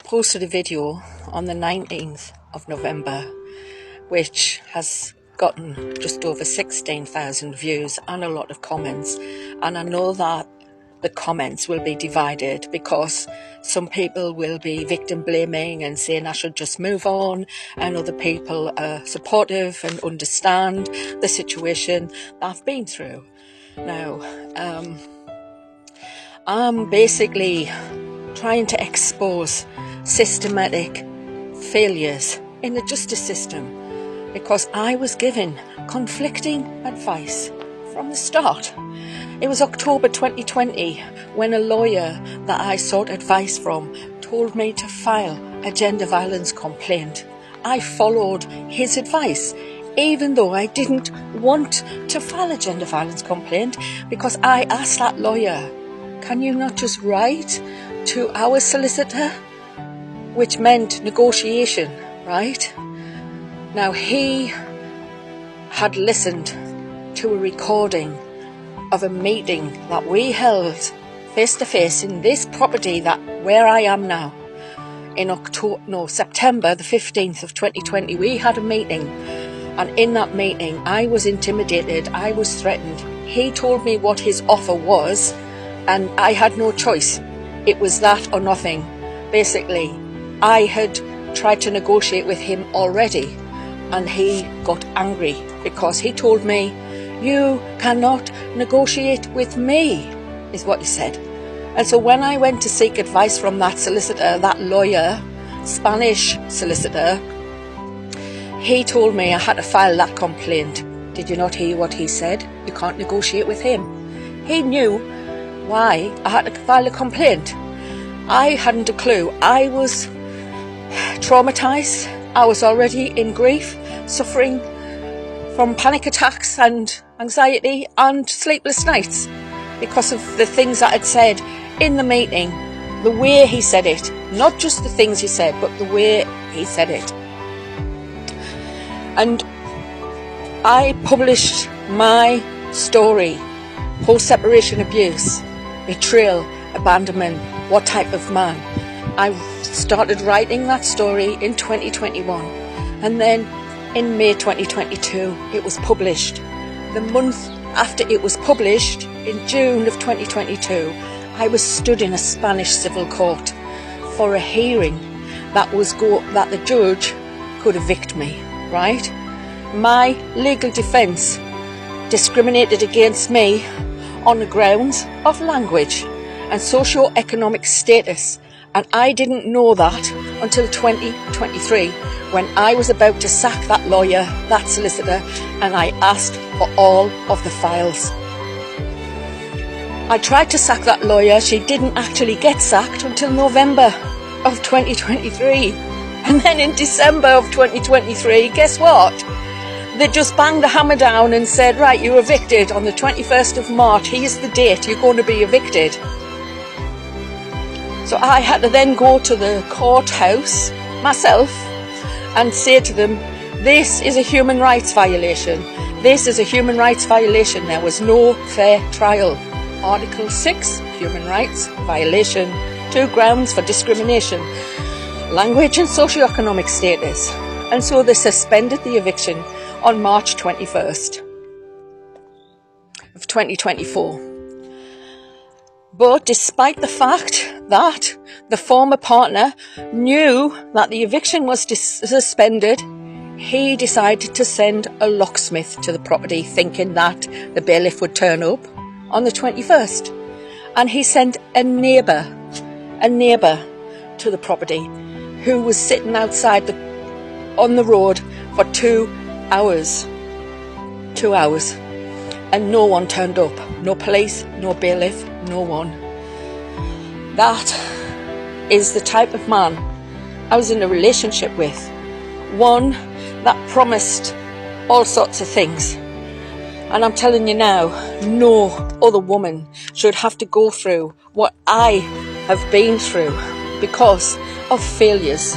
posted a video on the 19th of November which has gotten just over 16,000 views and a lot of comments, and I know that the comments will be divided because some people will be victim blaming and saying I should just move on, and other people are supportive and understand the situation that I've been through. Now, I'm basically trying to expose systematic failures in the justice system because I was given conflicting advice from the start. It was October 2020 when a lawyer that I sought advice from told me to file a gender violence complaint. I followed his advice, even though I didn't want to file a gender violence complaint, because I asked that lawyer, can you not just write to our solicitor? Which meant negotiation, right? Now, he had listened to a recording of a meeting that we held face to face in this property where I am now. In September the 15th of 2020, we had a meeting, and in that meeting I was intimidated, I was threatened. He told me what his offer was, and I had no choice. It was that or nothing. Basically, I had tried to negotiate with him already, and he got angry because he told me, you cannot negotiate with me, is what he said. And so when I went to seek advice from that solicitor, that lawyer, Spanish solicitor, he told me I had to file that complaint. Did you not hear what he said? You can't negotiate with him. He knew why I had to file a complaint. I hadn't a clue. I was traumatized. I was already in grief, suffering from panic attacks and anxiety and sleepless nights because of the things that I'd said in the meeting, the way he said it, not just the things he said, but the way he said it. And I published my story, post-separation abuse, betrayal, abandonment, what type of man. I started writing that story in 2021, and then in May 2022 it was published. The month after it was published, in June of 2022, I was stood in a Spanish civil court for a hearing that the judge could evict me, right? My legal defence discriminated against me on the grounds of language and socio-economic status, and I didn't know that until 2023 when I was about to sack that lawyer, that solicitor, and I asked for all of the files. I tried to sack that lawyer. She didn't actually get sacked until November of 2023. And then in December of 2023, guess what? They just banged the hammer down and said, right, you're evicted on the 21st of March. Here's the date you're going to be evicted. So I had to then go to the courthouse myself and say to them, this is a human rights violation. This is a human rights violation. There was no fair trial. Article 6, human rights violation. 2 grounds for discrimination. Language and socio-economic status. And so they suspended the eviction on March 21st of 2024. But despite the fact that the former partner knew that the eviction was suspended, he decided to send a locksmith to the property thinking that the bailiff would turn up on the 21st. And he sent a neighbour to the property who was sitting outside on the road for 2 hours. 2 hours. And no one turned up. No police, no bailiff, no one. That is the type of man I was in a relationship with. One that promised all sorts of things. And I'm telling you now, no other woman should have to go through what I have been through because of failures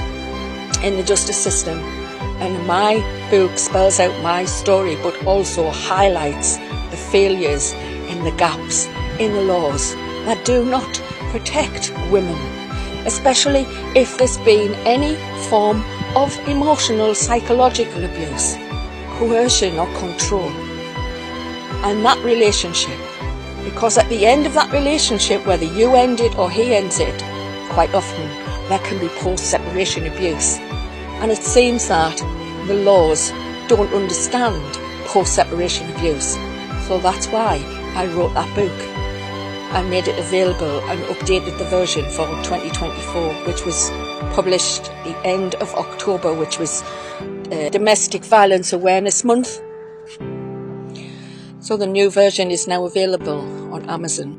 in the justice system. And my book spells out my story, but also highlights the failures in the gaps in the laws that do not protect women, especially if there's been any form of emotional, psychological abuse, coercion or control. And that relationship, because at the end of that relationship, whether you end it or he ends it, quite often there can be post-separation abuse. And it seems that the laws don't understand post-separation abuse. So that's why I wrote that book and made it available and updated the version for 2024, which was published the end of October, which was Domestic Violence Awareness Month. So the new version is now available on Amazon.